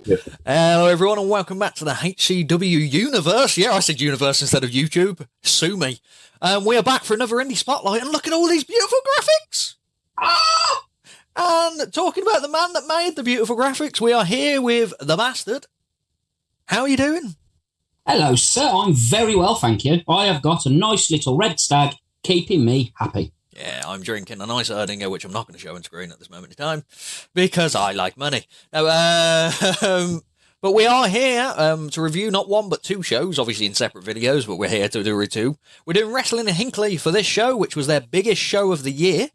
Yeah. Hello, everyone, and welcome back to the HCW universe. Yeah, I said universe instead of YouTube. Sue me. We are back for another Indie Spotlight, and look at all these beautiful graphics. And talking about the man that made the beautiful graphics, we are here with the Bastard. How are you doing? Hello, sir. I'm very well, thank you. I have got a nice little red stag keeping me happy. Yeah, I'm drinking a nice Erdinger, which I'm not going to show on screen at this moment in time, because I like money. Now, but we are here to review not one but two shows, obviously in separate videos, but we're here to do two. We're doing Wrestling in Hickley for this show, which was their biggest show of the year.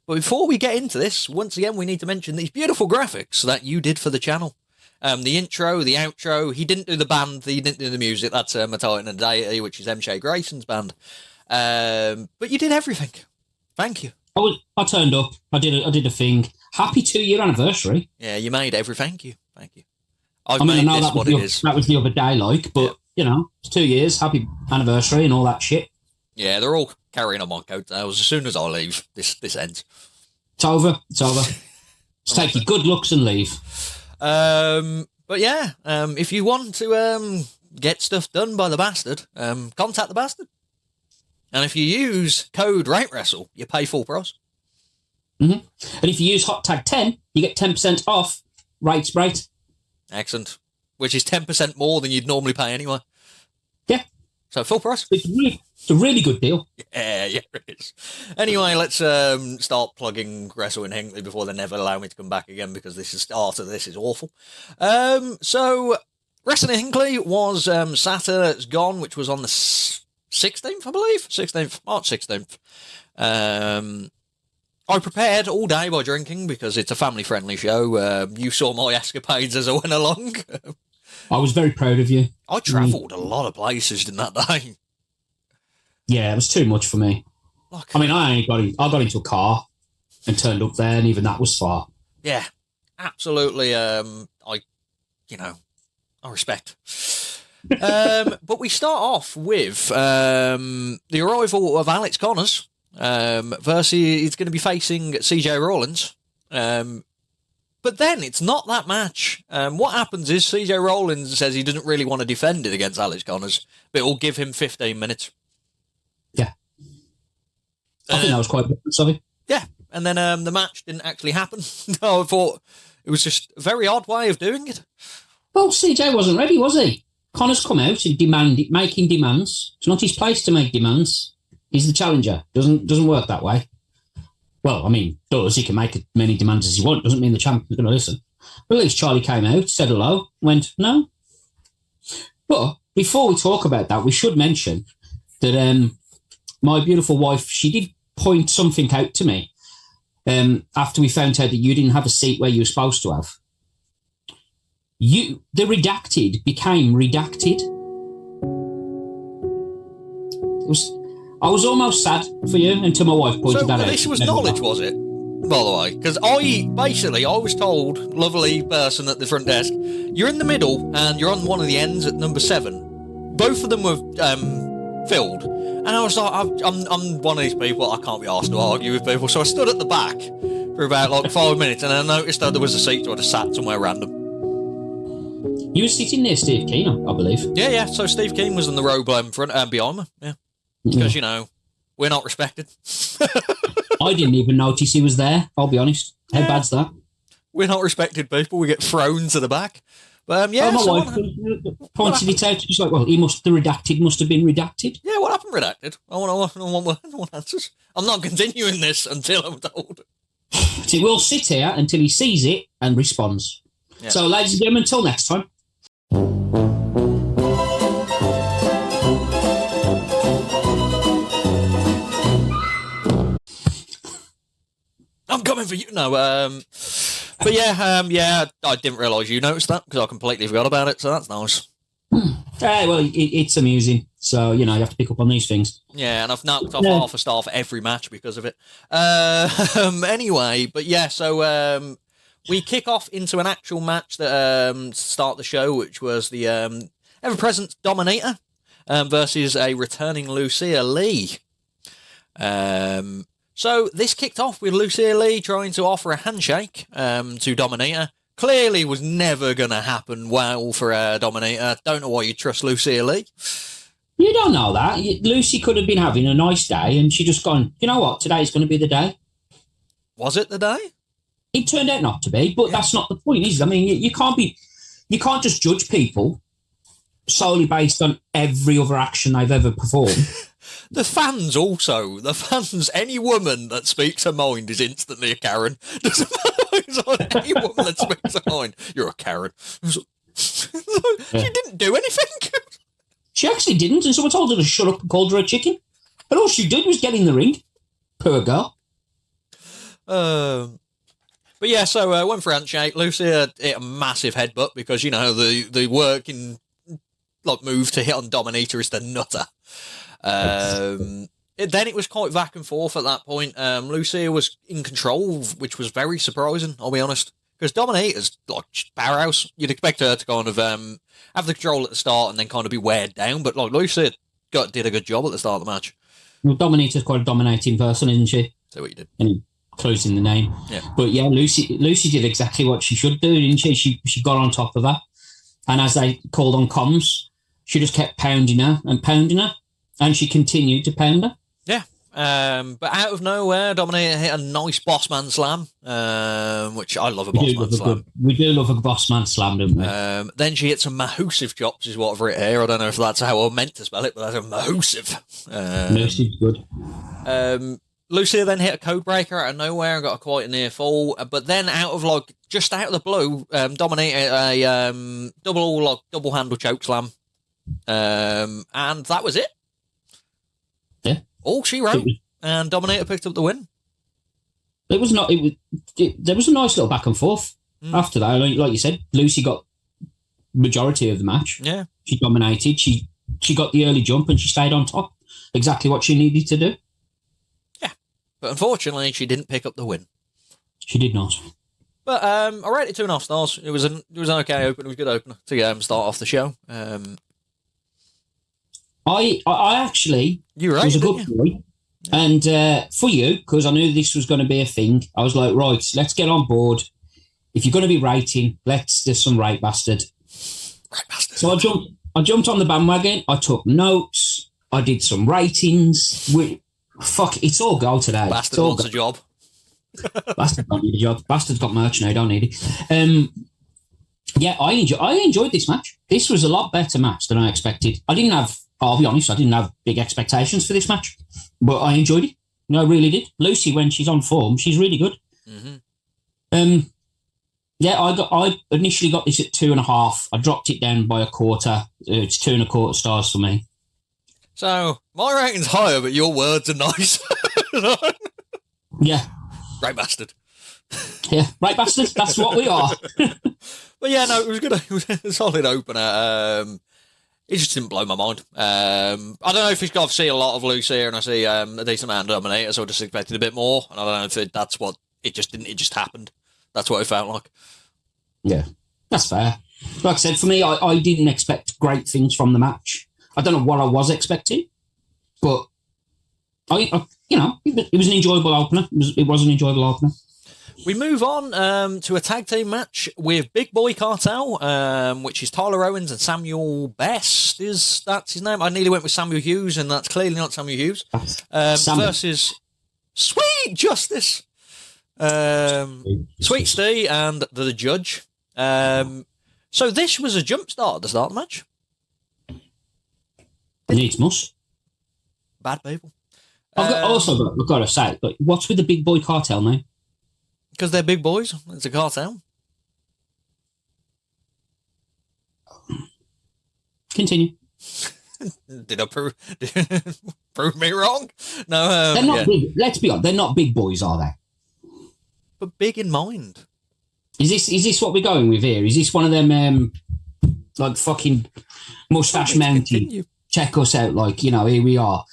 But before we get into this, once again, we need to mention these beautiful graphics that you did for the channel. The intro, the outro, he didn't do the band, he didn't do the music, that's Titan and Deity, which is M.J. Grayson's band. But you did everything. Thank you. I turned up. I did a thing. Happy 2-year anniversary. Yeah, you made every. Thank you. I know that was the other day, but you know, it's 2 years. Happy anniversary and all that shit. Yeah, they're all carrying on my coattails. As soon as I leave, this ends. It's over. Just take your good looks and leave. But yeah, if you want to get stuff done by the Bastard, contact the Bastard. And if you use code RATEWrestle, you pay full price. Mm-hmm. And if you use hot tag 10, you get 10% off. Right. Excellent. Which is 10% more than you'd normally pay anyway. Yeah. So full price. It's a really good deal. Yeah, it is. Anyway, let's start plugging Wrestle in Hickley before they never allow me to come back again, because this is awful. So Wrestling in Hickley was Saturday's gone, which was on the 16th, I believe. March 16th. I prepared all day by drinking because it's a family-friendly show. You saw my escapades as I went along. I was very proud of you. I travelled a lot of places in that day. Yeah, it was too much for me. I got into a car and turned up there, and even that was far. Yeah, absolutely. I respect. But we start off with the arrival of Alex Connors versus he's going to be facing CJ Rollins. But then it's not that match. What happens is CJ Rollins says he doesn't really want to defend it against Alex Connors, but it will give him 15 minutes. Yeah. I think that was quite sorry. Yeah. And then the match didn't actually happen. No, I thought it was just a very odd way of doing it. Well, CJ wasn't ready, was he? Connor's come out and making demands. It's not his place to make demands. He's the challenger. Doesn't work that way. Well, I mean, does. He can make as many demands as he wants. Doesn't mean the champion's going to listen. But at least Charlie came out, said hello, went, no. But before we talk about that, we should mention that my beautiful wife, she did point something out to me after we found out that you didn't have a seat where you were supposed to have. The redacted became redacted. I was almost sad for you until my wife pointed that out. So this was knowledge, was it? By the way, because I was told, lovely person at the front desk, you're in the middle and you're on one of the ends at number 7. Both of them were filled, and I was like, I'm one of these people, I can't be asked to argue with people, so I stood at the back for about 5 minutes, and I noticed that there was a seat, so I just sat somewhere random. You were sitting near Steve Keane, I believe. Yeah. So Steve Keane was in the row front behind me. Yeah, because we're not respected. I didn't even notice he was there. I'll be honest. How bad's that? We're not respected people. We get thrown to the back. But my wife pointed it out. She's like, "Well, the redacted must have been redacted." Yeah, what happened redacted? I want answers. I'm not continuing this until I'm told. He will sit here until he sees it and responds. Yeah. So, ladies and gentlemen, until next time. I'm coming for you. No, but yeah, I didn't realise you noticed that because I completely forgot about it. So that's nice. Well, it's amusing. So you have to pick up on these things. Yeah, and I've knocked off half a star for every match because of it. Anyway, but yeah, so we kick off into an actual match that start the show, which was the ever-present Dominator versus a returning Lucia Lee. So this kicked off with Lucia Lee trying to offer a handshake to Dominator, clearly was never going to happen well for Dominator. Don't know why you trust Lucia Lee. You don't know that. Lucy could have been having a nice day and she just gone, you know what, today's going to be the day. Was it the day? It turned out not to be, but that's not the point, is it? I mean, you can't just judge people solely based on every other action they've ever performed. The fans also. The fans, any woman that speaks her mind is instantly a Karen. Doesn't matter. Any woman that speaks her mind, you're a Karen. She didn't do anything. She actually didn't, and someone told her to shut up and called her a chicken. And all she did was get in the ring. Poor girl. But yeah, so went for handshake. Lucia hit a massive headbutt because, you know, the working move to hit on Dominator is the nutter. Then it was quite back and forth at that point. Lucia was in control, which was very surprising, I'll be honest. Because Dominator's like powerhouse. You'd expect her to kind of have the control at the start and then kind of be weared down. But like Lucia did a good job at the start of the match. Well, Dominator's quite a dominating person, isn't she? So what you did. And closing the name. Yeah. But yeah, Lucy did exactly what she should do, didn't she? She got on top of her. And as they called on comms, she just kept pounding her. And she continued to pound her. Yeah. But out of nowhere, Dominator hit a nice boss man slam, which I love a boss man slam. We do love a boss man slam, don't we? Then she hit some mahoosive chops, is what I've written here. I don't know if that's how I meant to spell it, but that's a mahoosive. Mahoosive's good. Lucia then hit a code breaker out of nowhere and got a quite a near fall. But then just out of the blue, Dominator a double handle choke slam. And that was it. Yeah. All she wrote, and Dominator picked up the win. There was a nice little back and forth after that. Like you said, Lucy got majority of the match. Yeah. She dominated. She got the early jump and she stayed on top. Exactly what she needed to do. Yeah. But unfortunately, she didn't pick up the win. She did not. But I rated 2.5 stars. It was an okay opener. It was a good opener to start off the show. I actually you right, was a good boy. And for you, because I knew this was going to be a thing, I was like, right, let's get on board. If you're going to be rating, let's do some Right Bastard. Right Bastard. So I jumped on the bandwagon. I took notes. I did some ratings. It's all go today. Bastard wants a job. Bastard don't need a job. Bastard's got merch now, don't need it. Yeah, I enjoyed this match. This was a lot better match than I expected. I'll be honest, I didn't have big expectations for this match, but I enjoyed it. No, I really did. Lucy, when she's on form, she's really good. Mm-hmm. Yeah, I initially got this at 2.5. I dropped it down by a quarter. It's 2.25 stars for me. So my rating's higher, but your words are nice. Yeah. Right Bastard. Yeah, Right Bastard. That's what we are. But yeah, no, it was good. It was a solid opener. It just didn't blow my mind. I don't know if I've seen a lot of Lucy and I see a decent amount of Dominator, so I just expected a bit more. And I don't know if that's what it just didn't. It just happened. That's what it felt like. Yeah, that's fair. Like I said, for me, I didn't expect great things from the match. I don't know what I was expecting, but it was an enjoyable opener. It was an enjoyable opener. We move on to a tag team match with Big Boy Cartel, which is Tyler Owens and Samuel Best. That's his name? I nearly went with Samuel Hughes, and that's clearly not Samuel Hughes. Versus Sweet Justice, Sweet Steve, and the Judge. So this was a jump start at the start of the match. Needs must. Bad people. I've got to say, but what's with the Big Boy Cartel now? Because they're big boys. It's a cartel. Continue. Did I prove me wrong? No. They're not big. Let's be honest. They're not big boys, are they? But big in mind. Is this what we're going with here? Is this one of them like fucking mustache mountain? Check us out, like, here we are.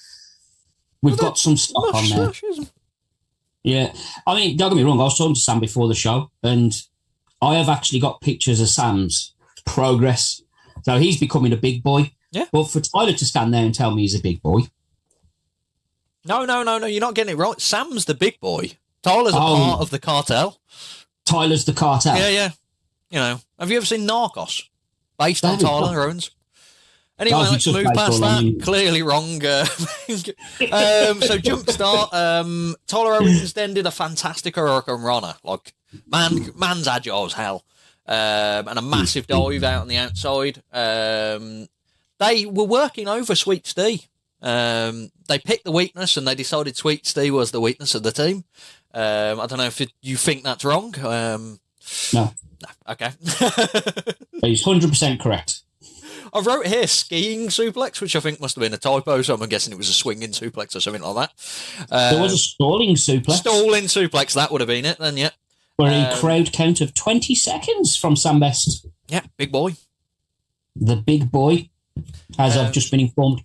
We've got some stuff on there. Yeah, I mean, don't get me wrong. I was talking to Sam before the show, and I have actually got pictures of Sam's progress. So he's becoming a big boy. Yeah. But for Tyler to stand there and tell me he's a big boy. No, you're not getting it right. Sam's the big boy. Tyler's a part of the cartel. Tyler's the cartel. Yeah. You know, have you ever seen Narcos? Based on No. Tyler Owens. Anyway, No, let's it's move just past baseball, that. I mean. Clearly wrong. So jump start. Tyler Owens then did a fantastic Hurricane Runner. Like, man's agile as hell. And a massive dive out on the outside. They were working over Sweet Steve. They picked the weakness and they decided Sweet Steve was the weakness of the team. I don't know if you think that's wrong. No. Okay. He's 100% correct. I wrote here skiing suplex, which I think must have been a typo, so I'm guessing it was a swinging suplex or something like that. There was a stalling suplex. Stalling suplex, that would have been it then, yeah. For a crowd count of 20 seconds from Sam Best. Yeah, big boy. The big boy, as I've just been informed.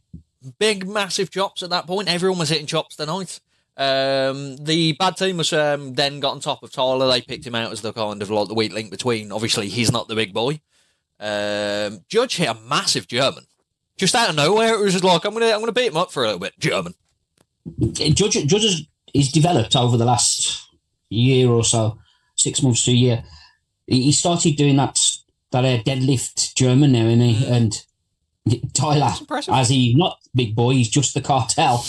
Big, massive chops at that point. Everyone was hitting chops tonight. The bad team was then got on top of Tyler. They picked him out as the kind of like the weak link between. Obviously, he's not the big boy. Judge hit a massive German. Just out of nowhere, it was just like, I'm gonna beat him up for a little bit. German. Judge is developed over the last year or so, 6 months to a year. He started doing that deadlift German now, isn't he? And Tyler, as he's not big boy, he's just the cartel.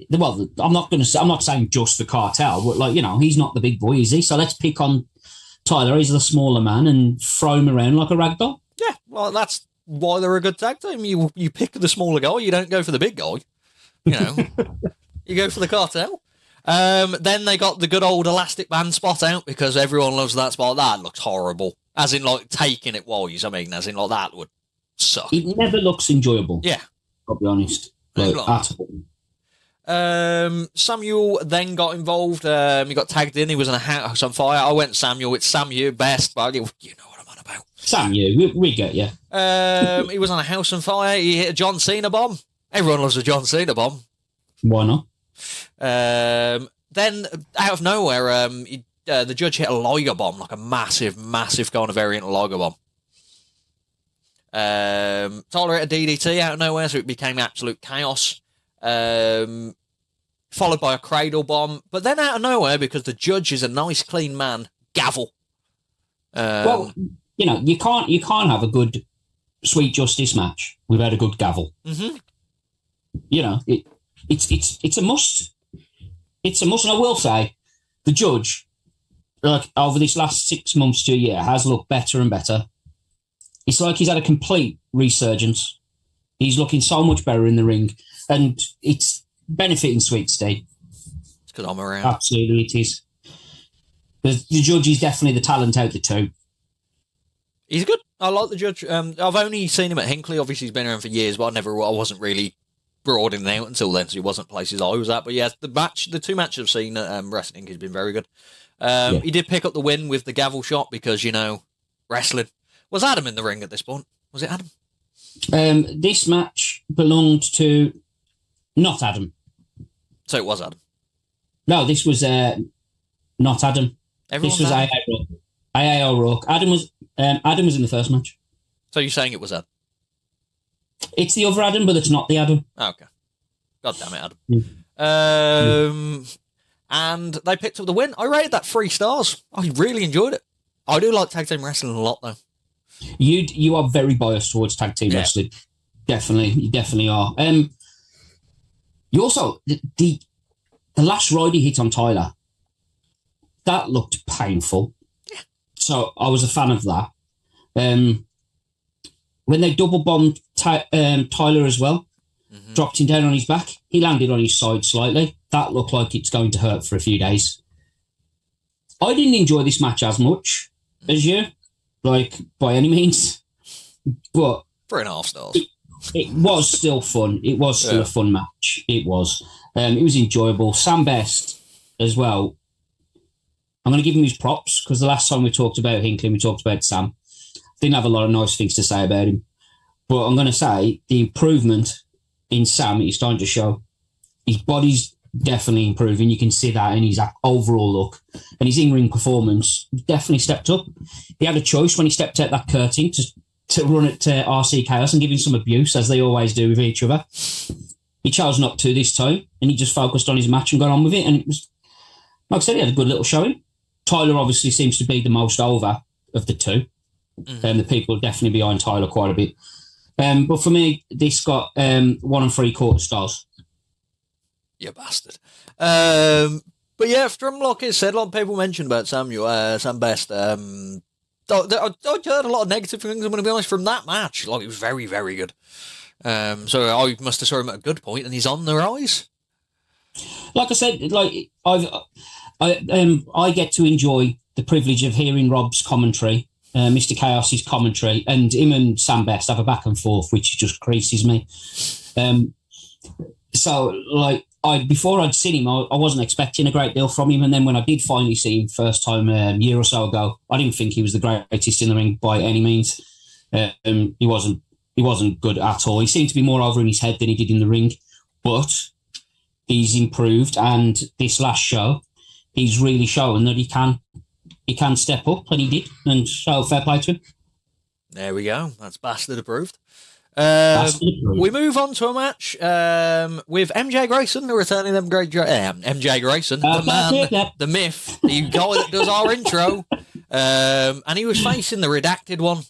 Well, I'm not saying just the cartel, but like, you know, he's not the big boy, is he? So let's pick on Tyler. He's the smaller man and throw him around like a rag doll. Yeah, well, that's why they're a good tag team. You pick the smaller guy. You don't go for the big guy. You know, you go for the cartel. Then they got the good old elastic band spot out because everyone loves that spot. That looks horrible. As in, like, taking it wise. I mean, as in, like, that would suck. It never looks enjoyable. Yeah. I'll be honest. Like, at all. Samuel then got involved. He got tagged in. He was in a house on fire. I went Samuel. It's Samuel best, but you know what I'm on about. Samuel, we get you. He was on a house on fire. He hit a John Cena bomb. Everyone loves a John Cena bomb. Why not? Then out of nowhere, the judge hit a Liger bomb, like a massive, massive kind of variant Liger bomb. Tyler hit a DDT out of nowhere, so it became absolute chaos. Followed by a cradle bomb, but then out of nowhere, because the judge is a nice, clean man, gavel. Well, you know, you can't have a good Sweet Justice match without a good gavel. Mm-hmm. You know, it's a must. It's a must, and I will say, the judge, like over this last 6 months to a year, has looked better and better. It's like he's had a complete resurgence. He's looking so much better in the ring, and it's benefiting Sweet Steve. It's because I'm around. Absolutely, it is. The judge is definitely the talent out of the two. He's good. I like the judge. I've only seen him at Hickley. Obviously, he's been around for years, but I wasn't really broadening out until then, so he wasn't places I was at. But yeah, the two matches I've seen at Wrestling has been very good. He did pick up the win with the gavel shot because, you know, wrestling. Was Adam in the ring at this point? Was it Adam? This match belonged to not Adam. So it was Adam. No, this was not Adam. Everyone's this was AA O'Rourke. Adam was in the first match. So you're saying it was Adam? It's the other Adam, but it's not the Adam. Oh, okay. God damn it, Adam. Yeah. And they picked up the win. I rated that 3 stars. I really enjoyed it. I do like tag team wrestling a lot, though. You are very biased towards tag team wrestling. Definitely, you definitely are. You also the last ride he hit on Tyler, that looked painful. Yeah. So I was a fan of that. When they double bombed Tyler as well, dropped him down on his back, he landed on his side slightly. That looked like it's going to hurt for a few days. I didn't enjoy this match as much as you, like, by any means. But 3.5 stars. It was still fun. It was still a fun match. It was. It was enjoyable. Sam Best as well. I'm going to give him his props because the last time we talked about Hickley, we talked about Sam. Didn't have a lot of nice things to say about him. But I'm going to say the improvement in Sam is starting to show. His body's definitely improving. You can see that in his overall look. And his in-ring performance definitely stepped up. He had a choice when he stepped out that curtain to run it to RC Chaos and give him some abuse, as they always do with each other. He chose not to this time, and he just focused on his match and got on with it. And it was, like I said, he had a good little showing. Tyler obviously seems to be the most over of the two. The people are definitely behind Tyler quite a bit. But for me, this got 1 3/4 stars. You bastard. But yeah, from like I said, a lot of people mentioned about Sam Best. I heard a lot of negative things, I'm going to be honest, from that match. Like, it was very, very good. So I must have saw him at a good point, and he's on the rise. Like I said, like I get to enjoy the privilege of hearing Rob's commentary, Mr. Chaos's commentary, and him and Sam Best have a back and forth, which just creases me. So, like, before I'd seen him, I wasn't expecting a great deal from him, and then when I did finally see him first time a year or so ago, I didn't think he was the greatest in the ring by any means. He wasn't good at all. He seemed to be more over in his head than he did in the ring, but he's improved, and this last show, he's really shown that he can step up, and he did, and so fair play to him. There we go. That's bastard approved. We move on to a match with MJ Grayson, the returning them great MJ Grayson, the man, the myth, the guy that does our intro, and he was facing the redacted one,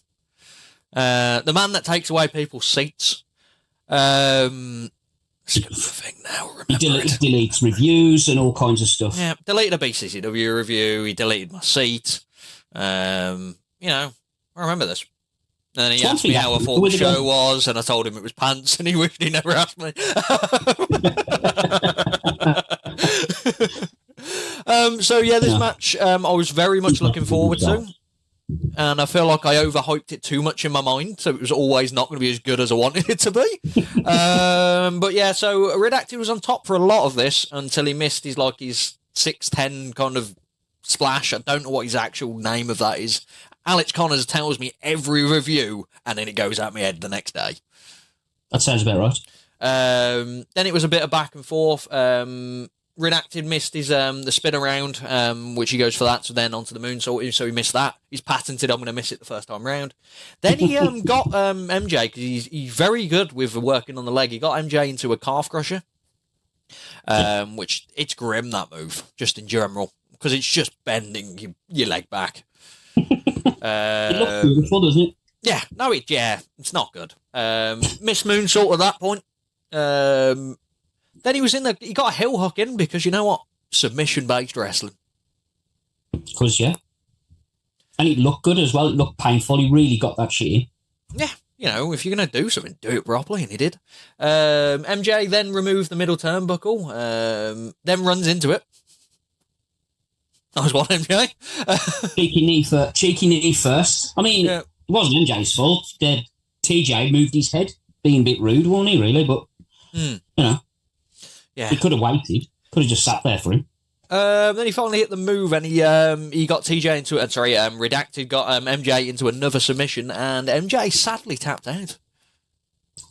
the man that takes away people's seats. It's gonna be a thing now. He deletes reviews and all kinds of stuff. Yeah, deleted a BCCW review. He deleted my seat. I remember this. And then he asked me how I thought the show was, and I told him it was pants, and he wished he never asked me. This match I was very much looking forward to, and I feel like I overhyped it too much in my mind, so it was always not going to be as good as I wanted it to be. So Redacted was on top for a lot of this until he missed his 6'10" kind of splash. I don't know what his actual name of that is. Alex Connors tells me every review, and then it goes out my head the next day. That sounds about right. Then it was a bit of back and forth. Redacted missed his the spin around, which he goes for that, so then onto the moonsault, so he missed that. He's patented, I'm going to miss it the first time round. Then he got MJ, because he's very good with working on the leg. He got MJ into a calf crusher, which it's grim, that move, just in general, because it's just bending your leg back. It looks beautiful, doesn't it? Yeah, it's not good. Miss moonsault at that point. Then he got a heel hook in, because you know what? Submission-based wrestling. Because, yeah. And it looked good as well. It looked painful. He really got that shit in. Yeah, if you're going to do something, do it properly, and he did. MJ then removed the middle turnbuckle, then runs into it. Nice one, MJ. Cheeky knee first. I mean, It wasn't MJ's fault. TJ moved his head, being a bit rude, wasn't he, really? But, he could have waited. Could have just sat there for him. Then he finally hit the move, and he got TJ into it. Redacted got MJ into another submission, and MJ sadly tapped out.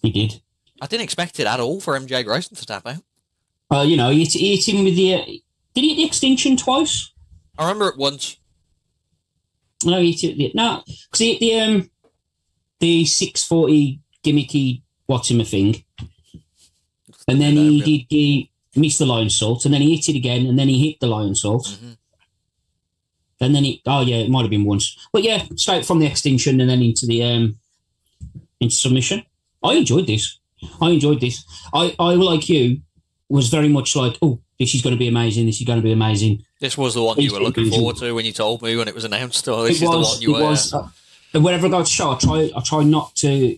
He did. I didn't expect it at all for MJ Grayson to tap out. He hit him with the... Did he hit the extinction twice? I remember it once. No, he hit it. No, because he hit the 640 gimmicky thing. And then he missed the lion salt, and then he hit it again, and then he hit the lion salt. Mm-hmm. And then it might have been once. But yeah, straight from the extinction and then into the into submission. I enjoyed this. I, like you, was very much like, oh, this is going to be amazing. This is going to be amazing. This was the one you were looking forward to when you told me when it was announced. This is the one you were. Whenever I go to show, I try not to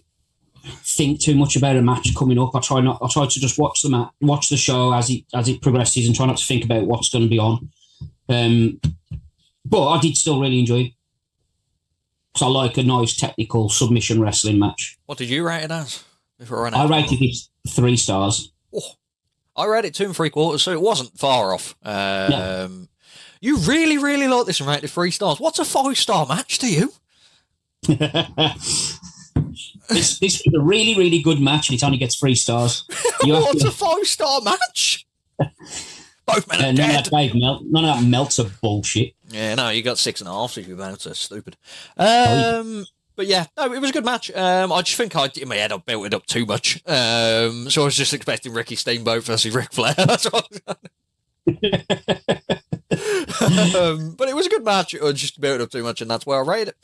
think too much about a match coming up. I try to just watch the show as it progresses, and try not to think about what's going to be on. But I did still really enjoy it. So I like a nice technical submission wrestling match. What did you rate it as? I rated it 3 stars. Oh, I rated 2 3/4, so it wasn't far off. You really, really like this and rated 3 stars. What's a 5-star match to you? This is a really, really good match, and it only gets 3 stars. What's a 5-star match? Both men are dead. None of that Meltzer bullshit. Yeah, no, you got 6.5, so you're Meltzer. Stupid. But yeah, no, it was a good match. I just think in my head I built it up too much. So I was just expecting Ricky Steamboat versus Ric Flair. That's what I was But it was a good match. It was just built up too much, and that's where I rate it.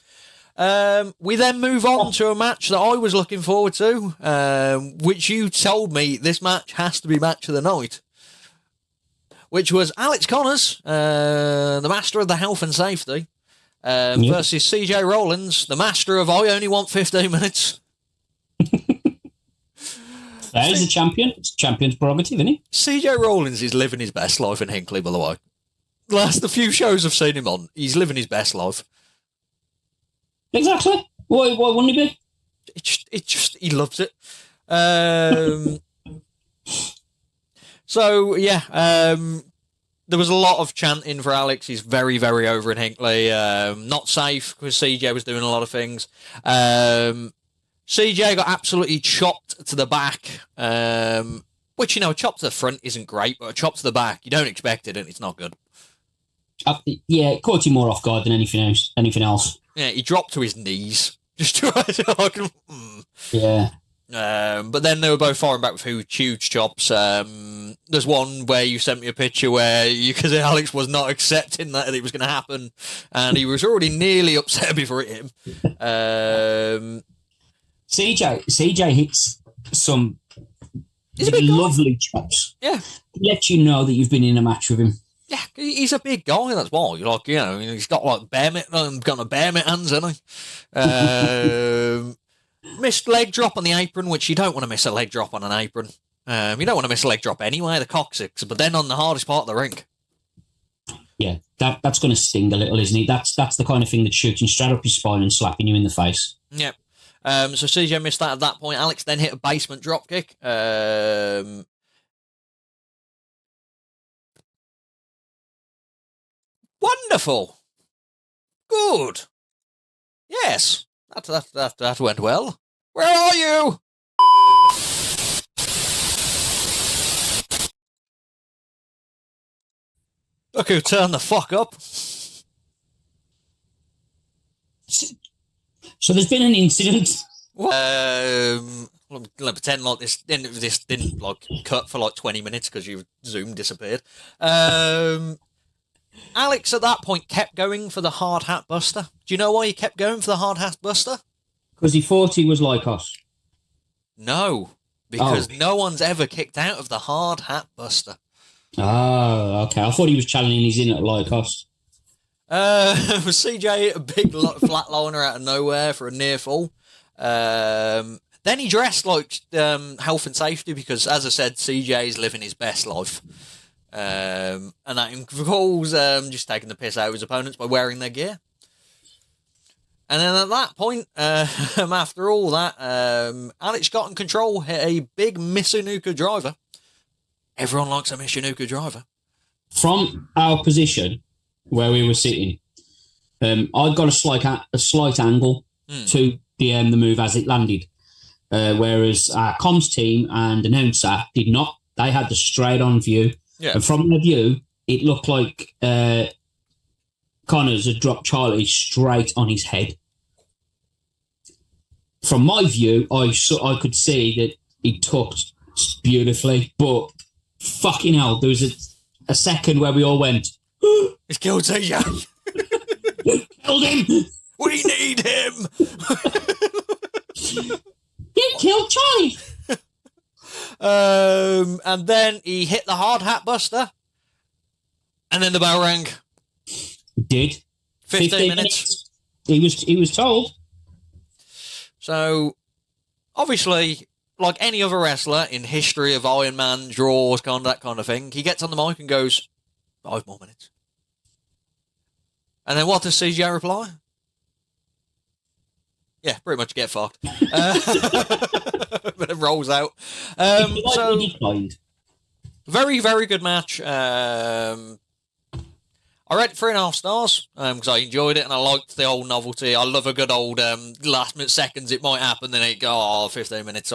We then move on to a match that I was looking forward to, which you told me this match has to be match of the night, which was Alex Connors, the master of the health and safety, versus CJ Rollins, the master of I only want 15 minutes. He's a champion. It's champion's prerogative, isn't he? CJ Rollins is living his best life in Hickley, by the way. The few shows I've seen him on, he's living his best life. Exactly. Why wouldn't he be? He loves it. So, yeah, there was a lot of chanting for Alex. He's very, very over in Hickley. Not safe because CJ was doing a lot of things. CJ got absolutely chopped to the back, which, a chop to the front isn't great, but a chop to the back, you don't expect it, and it's not good. Yeah, it caught him more off guard than anything else. Yeah, he dropped to his knees. Just to Yeah. But then they were both firing back with huge chops. There's one where you sent me a picture where you could say Alex was not accepting that it was going to happen, and he was already nearly upset before it hit him. CJ hits some lovely chops. Yeah. Let you know that you've been in a match with him. Yeah, he's a big guy, that's why. He's got like bear mitt hands, hasn't he? Missed leg drop on the apron, which you don't want to miss a leg drop on an apron. You don't want to miss a leg drop anyway, the coccyx, but then on the hardest part of the ring. Yeah, that's going to sting a little, isn't it? That's the kind of thing that's shooting straight up your spine and slapping you in the face. Yep. So CJ missed that at that point. Alex then hit a basement dropkick. Wonderful. Good. Yes. That went well. Where are you? Look who turned the fuck up. So there's been an incident. I'm gonna pretend like this didn't like cut for like 20 minutes because your Zoom disappeared. Alex at that point kept going for the hard hat buster. Do you know why he kept going for the hard hat buster? Because he thought he was like us. No, because no one's ever kicked out of the hard hat buster. Oh, okay. I thought he was channeling his in at like us. CJ hit a big flatliner out of nowhere for a near fall. Then he dressed like health and safety because, as I said, CJ is living his best life. And that involves just taking the piss out of his opponents by wearing their gear. And then at that point, after all that, Alex got in control, hit a big Misanuka driver. Everyone likes a Misanuka driver. From our position where we were sitting, I got a slight angle to the move as it landed, whereas our comms team and announcer did not. They had the straight-on view. Yeah. And from the view, it looked like Connors had dropped Charlie straight on his head. From my view, I could see that he tucked beautifully, but fucking hell, there was a second where we all went, "He's killed CJ. Killed him. We need him. You killed Charlie." And then he hit the hard hat buster, and then the bell rang. He did. 15 minutes. He was told. So, obviously, like any other wrestler in history of Iron Man draws, that kind of thing, he gets on the mic and goes, 5 more minutes. And then what does CJ reply? Yeah, pretty much get fucked. But it rolls out. So, very, very good match. I rated 3.5 stars because I enjoyed it and I liked the old novelty. I love a good old last minute seconds. It might happen, then it go 15 minutes.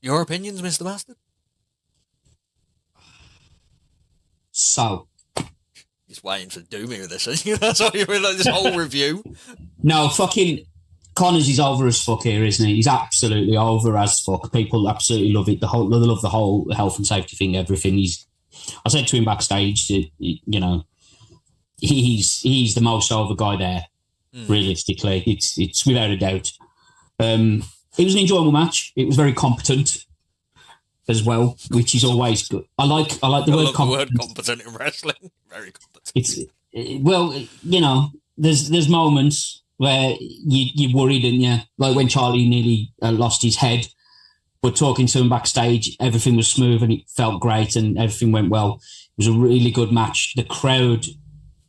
Your opinions, Mr. Bastard? So, he's waiting to do me with this. That's what you mean, like this whole review. No, fucking Connors is over as fuck here, isn't he? He's absolutely over as fuck. People absolutely love it. They love the whole health and safety thing, everything. I said to him backstage that, you know, he's the most over guy there, realistically. It's without a doubt. It was an enjoyable match. It was very competent as well, which is always good. I like the word competent. The word competent in wrestling. Very competent. Well, you know, there's moments where you're worried, and yeah, like when Charlie nearly lost his head, but talking to him backstage, everything was smooth and it felt great and everything went well. It was a really good match. The crowd,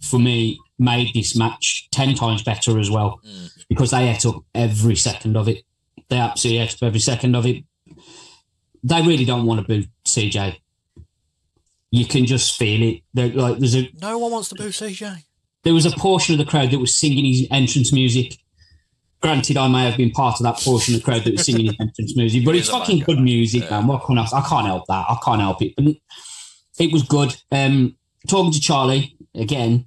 for me, made this match 10 times better as well, because they ate up every second of it. They absolutely ate up every second of it. They really don't want to boo CJ. You can just feel it. No one wants to boo CJ. There was a portion of the crowd that was singing his entrance music. Granted, I may have been part of that portion of the crowd that was singing his entrance music, but it's fucking good music, man. What can I can't help that. I can't help it. But it was good. Talking to Charlie again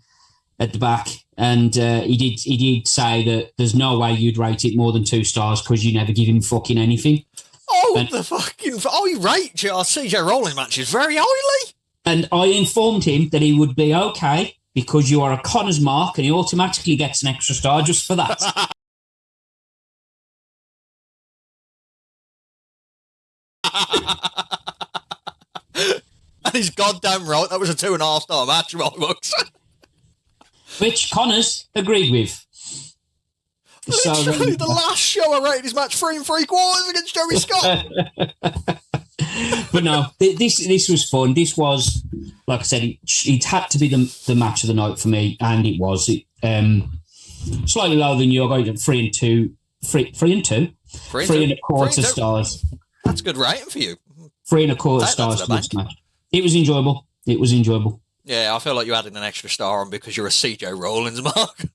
at the back, and he did say that there's no way you'd rate it more than 2 stars because you never give him fucking anything. You rate your CJ Rollins matches very highly. And I informed him that he would be okay because you are a Connors mark, and he automatically gets an extra star just for that. And he's goddamn right. That was a 2.5 star match, my books. Which Connors agreed with. Literally, the last show I rated his match 3 3/4 against Joey Scott. But no, this was fun. This was, like I said, it had to be the match of the night for me, and it was. Slightly lower than you. I got it 3 and 2. 3 and 2. 3 and a quarter stars. That's a good rating for you. 3 and a quarter stars for this match. It was enjoyable. Yeah, I feel like you added an extra star on because you're a CJ Rollins mark.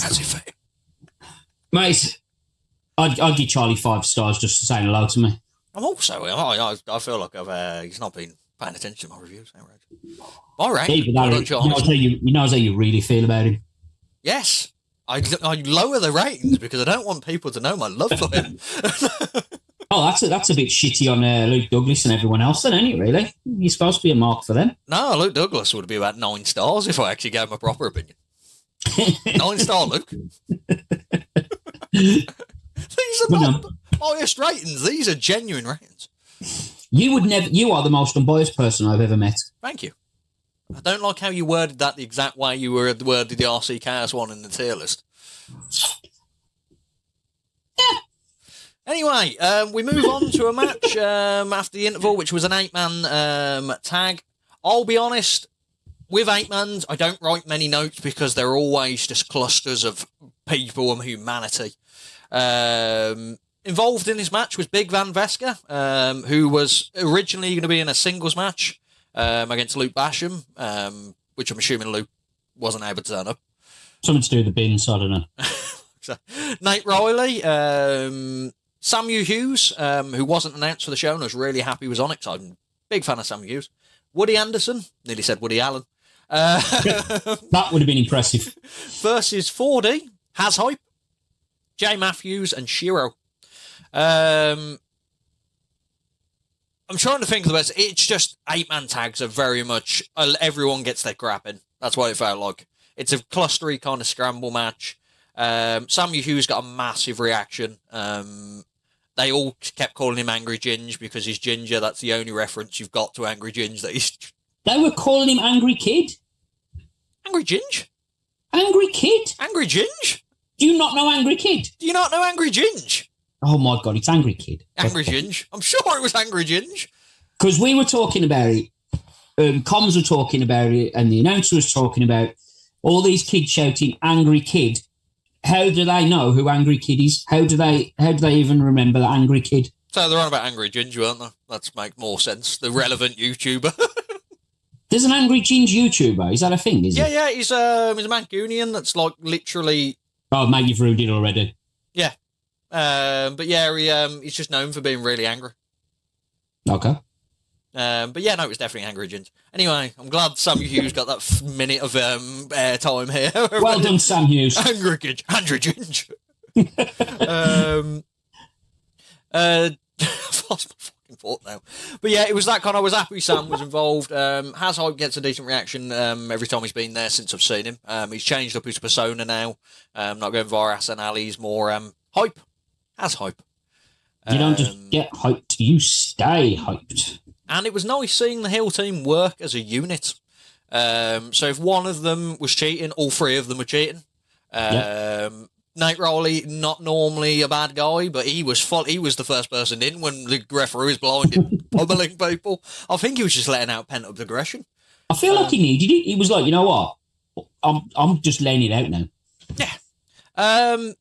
How's it feel? Mate, I'd give Charlie 5 stars just for saying hello to me. I'm also, I feel like he's not been paying attention to my reviews. All right. You know how you really feel about him. Yes. I lower the ratings because I don't want people to know my love for him. Oh, that's a bit shitty on Luke Douglas and everyone else then, ain't it, really? You're supposed to be a mark for them. No, Luke Douglas would be about 9 stars if I actually gave him a proper opinion. 9-star Luke. These are not biased ratings. These are genuine ratings. You are the most unbiased person I've ever met. Thank you. I don't like how you worded that the exact way you worded the RC Chaos one in the tier list. Yeah. Anyway, we move on to a match after the interval, which was an 8-man tag. I'll be honest, with 8-mans, I don't write many notes because they're always just clusters of people and humanity. Involved in this match was Big Van Veska, who was originally going to be in a singles match against Luke Basham, which I'm assuming Luke wasn't able to turn up. Something to do with the bins, I don't know. So, Nate Riley, Samu Hughes, who wasn't announced for the show and I was really happy he was on it, so I'm a big fan of Samu Hughes. Woody Anderson, nearly said Woody Allen. That would have been impressive. Versus 4D, Hashype, Jay Matthews, and Shiro. I'm trying to think of the best. It's just 8-man tags are very much, everyone gets their crap in. That's what it felt like. It's a clustery kind of scramble match. Samu Hughes got a massive reaction. They all kept calling him Angry Ginge because he's ginger. That's the only reference you've got to Angry Ginge. That he's. They were calling him Angry Kid. Angry Ginge? Angry Kid? Angry Ginge? Do you not know Angry Kid? Do you not know Angry Ginge? Oh my God, it's Angry Kid. Angry Ginge? I'm sure it was Angry Ginge. Because we were talking about it, comms were talking about it, and the announcer was talking about all these kids shouting Angry Kid. How do they know who Angry Kid is? How do they even remember that Angry Kid? So they're on about Angry Ginger, aren't they? Let's make more sense. The relevant YouTuber. There's an Angry Ginge YouTuber. Is that a thing? Is it? Yeah. He's a Mancunian that's like literally. Oh, mate, you've ruined it already. Yeah, but yeah, he's just known for being really angry. Okay. But yeah, no, it was definitely Angry Ginge. Anyway, I'm glad Sam Hughes got that minute of airtime here. Well done, Sam Hughes. Angry Ginge. I've lost my fucking thought now. But yeah, it was that kind. I was happy Sam was involved. Has Hype gets a decent reaction every time he's been there since I've seen him. He's changed up his persona now. Not going via SNL, he's more Hype. Has Hype. You don't just get hyped, you stay hyped. And it was nice seeing the heel team work as a unit. So if one of them was cheating, all three of them were cheating. Nate Rowley, not normally a bad guy, but he was the first person in when the referee was blinded, pummeling people. I think he was just letting out pent-up aggression. I feel like he needed it. He was like, you know what? I'm just laying it out now. Yeah.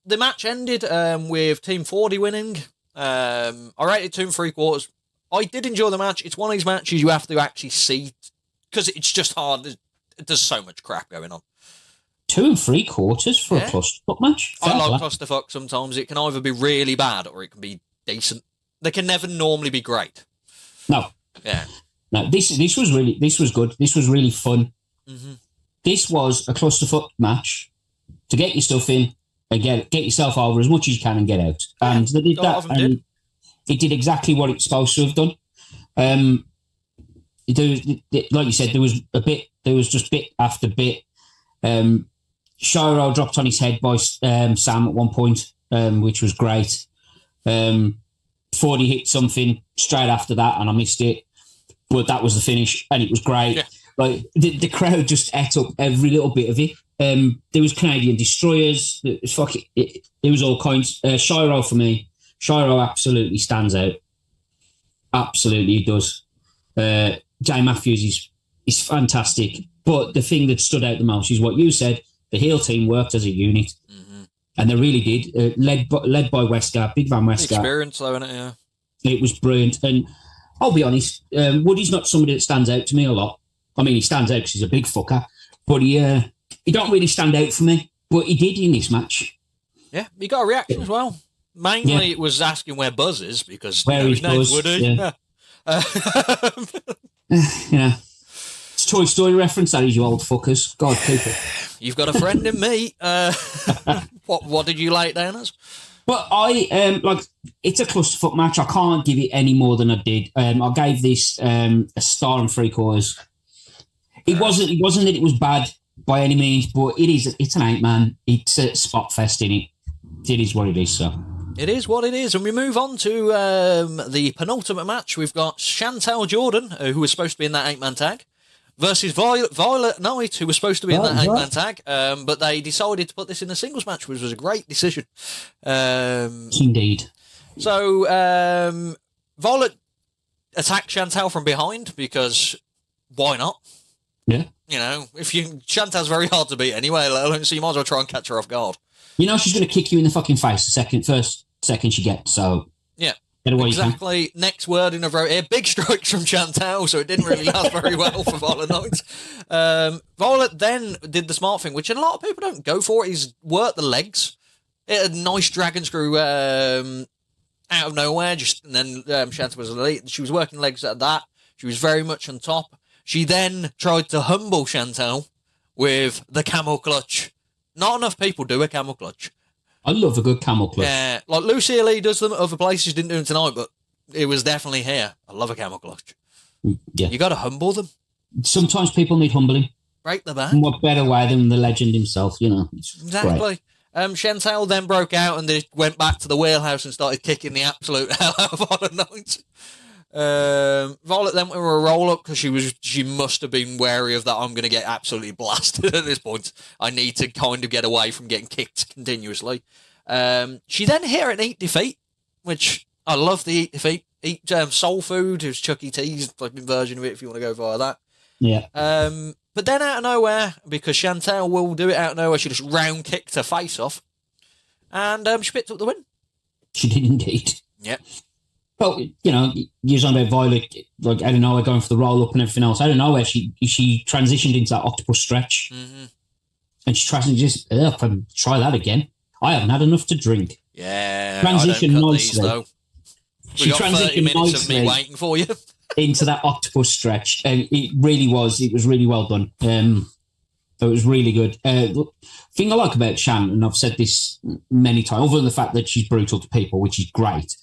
The match ended with Team 40 winning. I rated 2 3/4. I did enjoy the match. It's one of these matches you have to actually see because it's just hard. There's so much crap going on. 2 3/4 for a clusterfuck match. I like clusterfuck sometimes. It can either be really bad or it can be decent. They can never normally be great. No. Yeah. No, this was good. This was really fun. Mm-hmm. This was a clusterfuck match to get your stuff in and get yourself over as much as you can and get out. And they did that. And it did exactly what it's supposed to have done. Like you said, there was just bit after bit. Shiro dropped on his head by Sam at one point, which was great. 40 hit something straight after that, and I missed it. But that was the finish, and it was great. Yeah. Like the crowd just ate up every little bit of it. There was Canadian destroyers. It was all kinds. Shiro for me, Shiro absolutely stands out. Absolutely, he does. Jay Matthews is fantastic. But the thing that stood out the most is what you said. The heel team worked as a unit, and they really did. Led by Wesker, Big Van Wesker. Experience, though, isn't it? Yeah. It was brilliant. And I'll be honest, Woody's not somebody that stands out to me a lot. I mean, he stands out because he's a big fucker, but he don't really stand out for me. But he did in this match. Yeah, he got a reaction as well. Mainly, it was asking where Buzz is because his name's Woody. Yeah. Yeah. It's Toy Story reference, that is, you old fuckers. God, keep it. You've got a friend in me. What did you lay it down as? Well, it's a clusterfuck match. I can't give it any more than I did. I gave this a 1 3/4. It wasn't that it was bad by any means, but it's an 8-man. It's a spot fest in it. It is what it is, so. It is what it is. And we move on to the penultimate match. We've got Chantel Jordan, who was supposed to be in that 8-man tag, versus Violet Knight, who was supposed to be in that 8-man tag, but they decided to put this in a singles match, which was a great decision. Indeed. So Violet attacked Chantel from behind because why not? Yeah. You know, Chantel's very hard to beat anyway, so you might as well try and catch her off guard. You know she's going to kick you in the fucking face the first second she gets, so... Yeah. Get away, exactly. Next word in a row here. Big strikes from Chantel, so it didn't really last very well for Violet Knight. Violet then did the smart thing, which a lot of people don't go for, is work the legs. It had a nice dragon screw out of nowhere, and then Chantel was elite. She was working legs at that. She was very much on top. She then tried to humble Chantel with the camel clutch. Not enough people do a camel clutch. I love a good camel clutch. Yeah, like Lucy Lee does them at other places, didn't do them tonight, but it was definitely here. I love a camel clutch. Yeah. You got to humble them. Sometimes people need humbling. Break the back. And what better way than the legend himself, you know. Exactly. Great. Chantel then broke out and they went back to the wheelhouse and started kicking the absolute hell out of Violet Knight. Violet then went with a roll-up because she must have been wary of that. I'm going to get absolutely blasted at this point. I need to kind of get away from getting kicked continuously. She then hit an Eat Defeat, which I love the Eat Defeat. Eat Soul Food, who's Chuck E. Cheese, flipping version of it if you want to go via that. Yeah. But then out of nowhere, because Chantel will do it out of nowhere, she just round kicked her face off. And she picked up the win. She did indeed. Yeah. Well, you know, you're talking about Violet, like, I don't know, going for the roll-up and everything else. I don't know where she transitioned into that octopus stretch. Mm-hmm. And she tries to just up and try that again. I haven't had enough to drink. Yeah, transition nicely. Though. We got 30 minutes of me waiting for you. Into that octopus stretch. And it was really well done. So it was really good. The thing I like about Shan, and I've said this many times, other than the fact that she's brutal to people, which is great,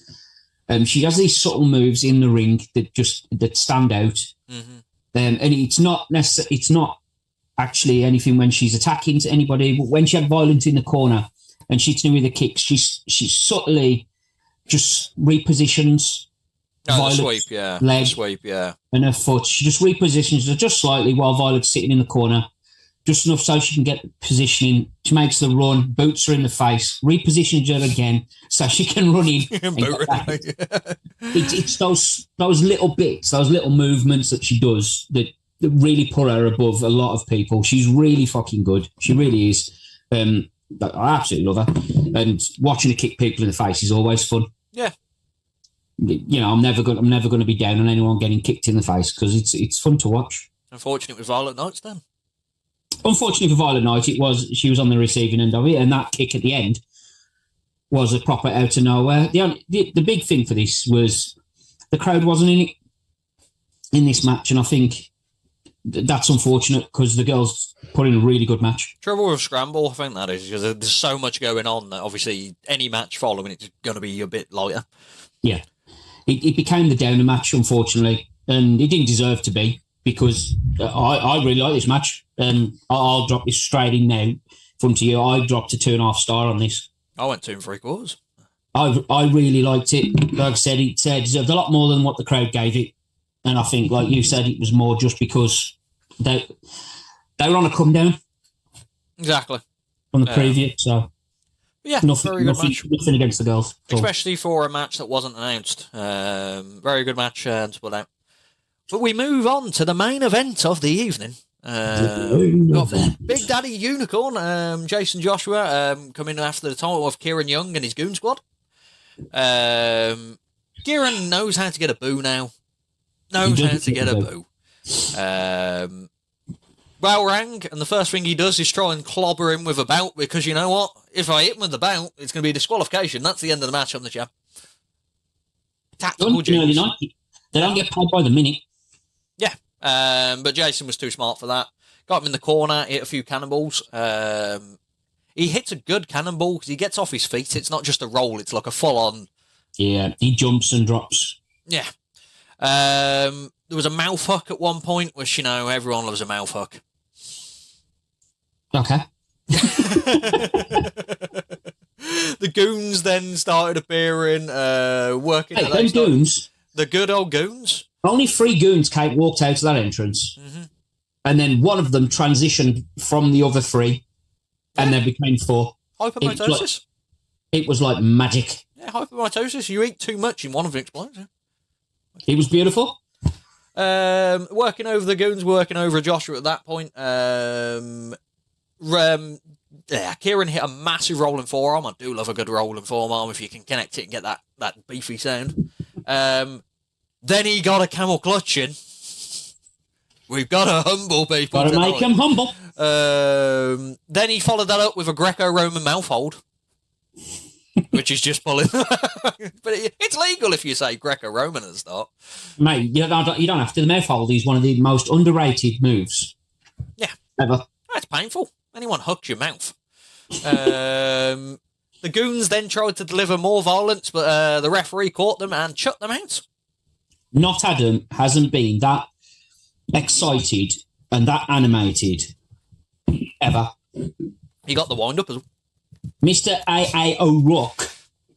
she has these subtle moves in the ring that stand out. Mm-hmm. And it's not actually anything when she's attacking to anybody, but when she had Violent in the corner and she's doing the kicks, she subtly just repositions the sweep, yeah. leg, the sweep, yeah. And her foot. She just repositions her just slightly while Violet's sitting in the corner, just enough so she can get positioning. She makes the run, boots her in the face, repositions her again so she can run in. It's those little bits, those little movements that she does that really put her above a lot of people. She's really fucking good. She really is. I absolutely love her. And watching her kick people in the face is always fun. Yeah. You know, I'm never going to be down on anyone getting kicked in the face because it's fun to watch. Unfortunate with Violet Knights then. Unfortunately for Violet Knight, she was on the receiving end of it, and that kick at the end was a proper out of nowhere. The big thing for this was the crowd wasn't in it in this match, and I think that's unfortunate because the girls put in a really good match. Trouble with Scramble, I think that is, because there's so much going on that obviously any match following it's going to be a bit lighter. Yeah. It became the downer match, unfortunately, and it didn't deserve to be because I really like this match. I'll drop this straight in now in front of you. I dropped a 2.5 star on this. I went 2 3/4. I really liked it. Like I said, it deserved a lot more than what the crowd gave it. And I think, like you said, it was more just because they were on a come down. Exactly. From the preview, so yeah, nothing against the girls. Especially for a match that wasn't announced. Very good match to put out. But we move on to the main event of the evening. Big Daddy Unicorn, Jason Joshua, coming after the title of Kieran Young and his Goon Squad. Kieran knows how to get a boo now. Balrang, and the first thing he does is try and clobber him with a belt because you know what? If I hit him with the belt, it's going to be a disqualification. That's the end of the match on the champ. Tactical genius. They don't get paid by the minute. Yeah, but Jason was too smart for that. Got him in the corner, hit a few cannonballs. He hits a good cannonball because he gets off his feet. It's not just a roll, it's like a full-on... Yeah, he jumps and drops. Yeah. There was a mouth hook at one point, which, you know, everyone loves a mouth hook. Okay. The goons then started appearing, working... Hey, them goons? The good old goons? Only 3 goons walked out of that entrance. Mm-hmm. And then one of them transitioned from the other 3, and then became 4. Hypermitosis? It was like magic. Yeah, hypermitosis. You eat too much and one of them explodes. Yeah. It was beautiful. Working over the goons, working over Joshua at that point. Kieran hit a massive rolling forearm. I do love a good rolling forearm if you can connect it and get that beefy sound. Then he got a camel clutching. We've got to humble people. Got to make them humble. Then he followed that up with a Greco-Roman mouth hold, which is just pulling. But it's legal if you say Greco-Roman at the start. Mate, you don't have to. The mouth hold is one of the most underrated moves. Yeah. Ever. That's painful. Anyone hooks your mouth. The goons then tried to deliver more violence, but the referee caught them and shut them out. Not Adam hasn't been that excited and that animated ever. He got the wind up as well. Mr. A.A. O'Rourke.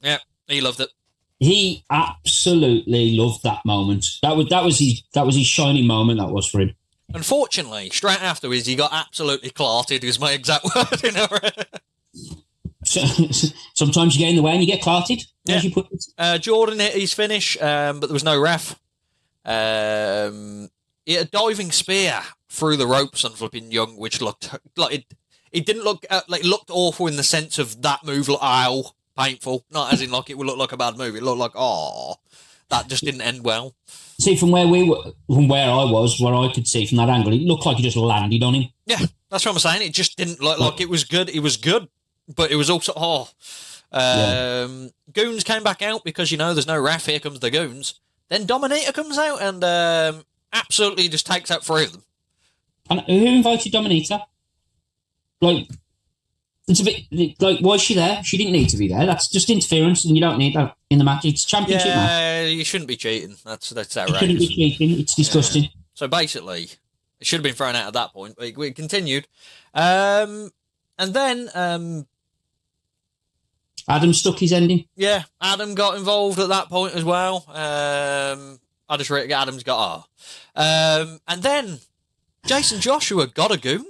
Yeah, he loved it. He absolutely loved that moment. That was his shining moment. That was for him. Unfortunately, straight afterwards, he got absolutely clarted. Is my exact word. You know? Sometimes you get in the way and you get clarted. Yeah. As you put it. Jordan hit his finish, but there was no ref. He had a diving spear through the ropes on flipping Young, which looked like it. It didn't look like it looked awful in the sense of that move. Like, ow, painful. Not as in like it would look like a bad move. It looked like that just didn't end well. See, from where I could see from that angle, it looked like he just landed on him. Yeah, that's what I'm saying. It just didn't look like it was good. It was good, but it was also Goons came back out because there's no ref. Here comes the Goons. Then Dominator comes out and absolutely just takes out 3 of them. And who invited Dominator? like, it's a bit like, why is she there? She didn't need to be there. That's just interference, and you don't need that in the match. It's a championship match. Yeah, you shouldn't be cheating. That's outrageous. You shouldn't be cheating. It's disgusting. Yeah. So basically, it should have been thrown out at that point, but we continued. And then Adam stuck his ending. Yeah, Adam got involved at that point as well. I just read Adam's got and then Jason Joshua got a goon.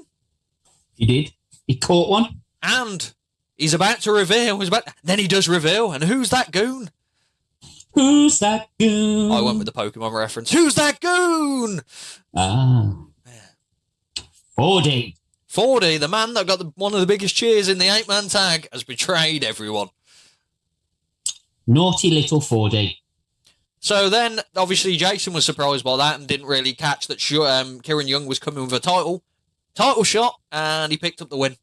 He did. He caught one. And he's about to reveal. Then he does reveal. And who's that goon? Who's that goon? I went with the Pokemon reference. Who's that goon? Ah. 40. 40, the man that got one of the biggest cheers in the 8-man tag, has betrayed everyone. Naughty little 40. So then, obviously, Jason was surprised by that and didn't really catch that Kieran Young was coming with a title shot, and he picked up the win.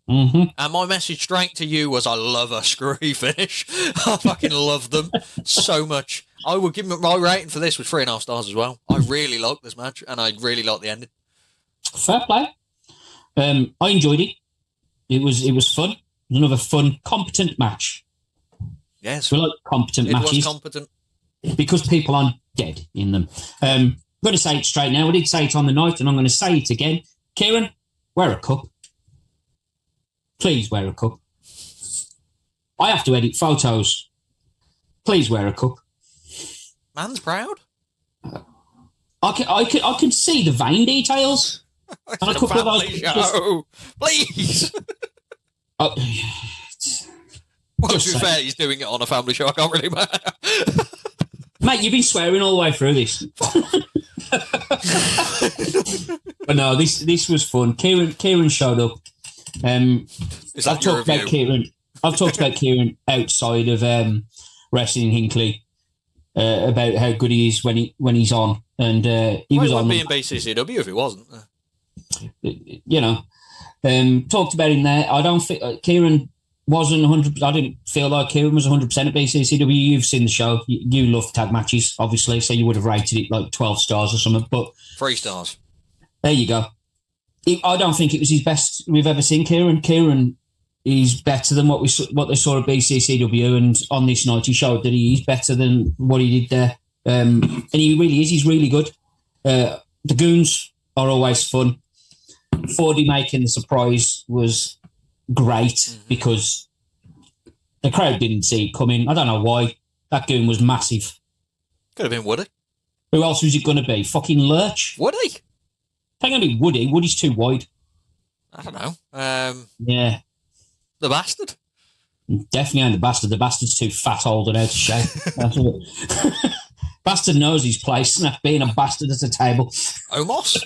Mm-hmm. And my message straight to you was, I love a screwy finish. I fucking love them so much. I would give them, my rating for this was 3.5 stars as well. I really liked this match, and I really liked the ending. Fair play. I enjoyed it. It was fun. It was another fun, competent match. Yes. We like competent matches. It was competent. Because people aren't dead in them. I'm going to say it straight now. I did say it on the night, and I'm going to say it again. Kieran, wear a cup. Please wear a cup. I have to edit photos. Please wear a cup. Man's proud. I can see the vein details. And a couple of those show. Please. Well, to be fair, he's doing it on a family show. I can't really matter. Mate, you've been swearing all the way through this. But no, this was fun. Kieran showed up. I've talked about Kieran outside of wrestling Hickley about how good he is when he's on, and he was on being BCCW if he wasn't. You know, talked about him there. I don't think Kieran wasn't 100%. I didn't feel like Kieran was 100% at BCCW. You've seen the show. You love tag matches, obviously, so you would have rated it like 12 stars or something. But 3 stars. There you go. I don't think it was his best we've ever seen Kieran. Kieran is better than what they saw at BCCW, and on this night he showed that he's better than what he did there. And he really is. He's really good. The goons are always fun. 4D making the surprise was great because the crowd didn't see it coming. I don't know why. That goon was massive. Could have been Woody. Who else was it going to be? Fucking Lurch? Woody? It's not going to be Woody. Woody's too wide. I don't know. Yeah. The Bastard? Definitely ain't the Bastard. The Bastard's too fat, old and out of shape. That's it. Bastard knows his place, and being a bastard at a table. Omos?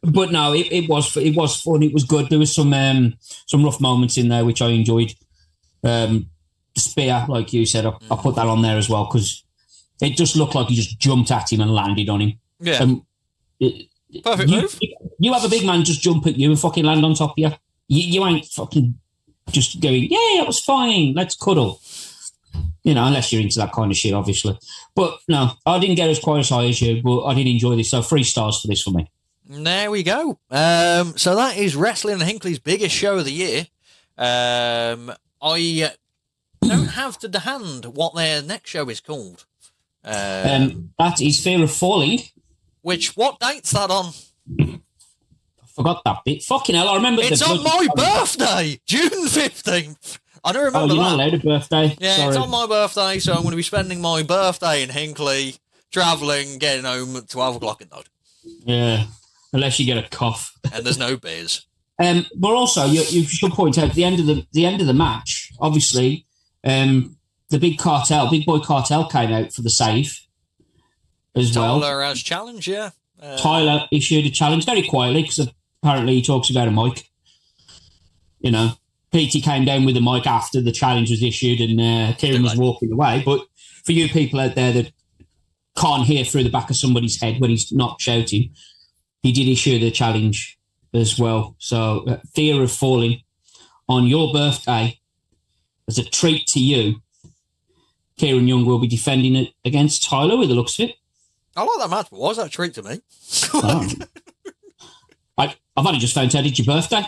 But no, it was fun. It was good. There was some rough moments in there which I enjoyed. The spear, like you said, I put that on there as well because it just looked like he just jumped at him and landed on him. Yeah. Perfect move. You have a big man just jump at you and fucking land on top of you. You ain't fucking just going, yeah, it was fine. Let's cuddle. You know, unless you're into that kind of shit, obviously. But no, I didn't get as quite as high as you, but I did enjoy this. So 3 stars for this for me. There we go. So that is Wrestling and Hickley's biggest show of the year. I don't have to hand what their next show is called. That is Fear of Falling. What date's that on? I forgot that bit. Fucking hell, I remember it's on my birthday, June 15th. I don't remember that. You're not allowed a birthday. Yeah, Sorry. It's on my birthday, so I'm going to be spending my birthday in Hickley, travelling, getting home at 12 o'clock at night. Yeah, unless you get a cough. And there's no beers. But also, you should point out the end of the match. Obviously, the big boy cartel came out for the save as well. Tyler has challenge, yeah. Tyler issued a challenge very quietly because apparently he talks about a mic. You know, Petey came down with a mic after the challenge was issued, and Kieran was walking away. But for you people out there that can't hear through the back of somebody's head when he's not shouting, he did issue the challenge as well. So, Fear of Falling on your birthday, as a treat to you, Kieran Young will be defending it against Tyler with the looks of it. I like that match, but why was that a treat to me? I've only just found out it's your birthday.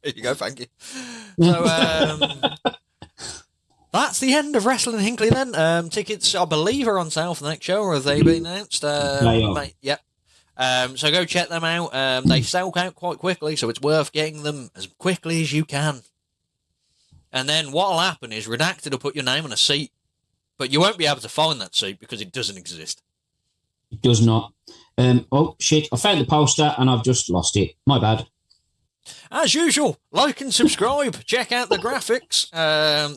There you go, thank you. So, that's the end of Wrestling in Hickley then. Tickets, I believe, are on sale for the next show, or have they been announced? Yep. So go check them out. They sell out quite quickly, so it's worth getting them as quickly as you can. And then what'll happen is Redacted will put your name on a seat, but you won't be able to find that seat because it doesn't exist. It does not. Oh, shit. I found the poster and I've just lost it. My bad. As usual, like and subscribe. Check out the graphics.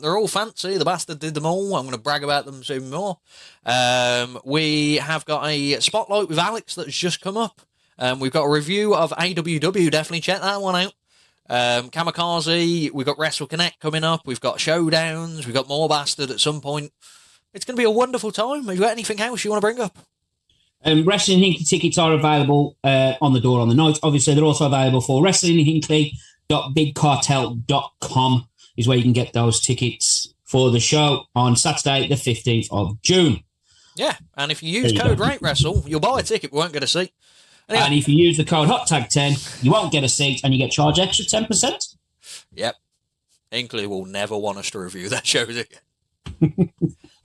They're all fancy. The bastard did them all. I'm going to brag about them soon more. We have got a spotlight with Alex that's just come up. We've got a review of AWW. Definitely check that one out. Kamikaze. We've got Wrestle Connect coming up. We've got showdowns. We've got more bastard at some point. It's going to be a wonderful time. Have you got anything else you want to bring up? Wrestling in Hinkley tickets are available on the door on the night. Obviously, they're also available for wrestlinginhinkley.bigcartel.com is where you can get those tickets for the show on Saturday, the 15th of June. Yeah, and if you use code RateWrestle, you'll buy a ticket, but won't get a seat. Anyway. And if you use the code HOTTAG10, you won't get a seat and you get charged extra 10%. Yep. Hinkley will never want us to review that show again.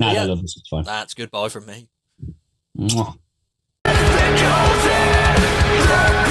No, I love this. It's fine. That's goodbye from me. Mwah. It's the golden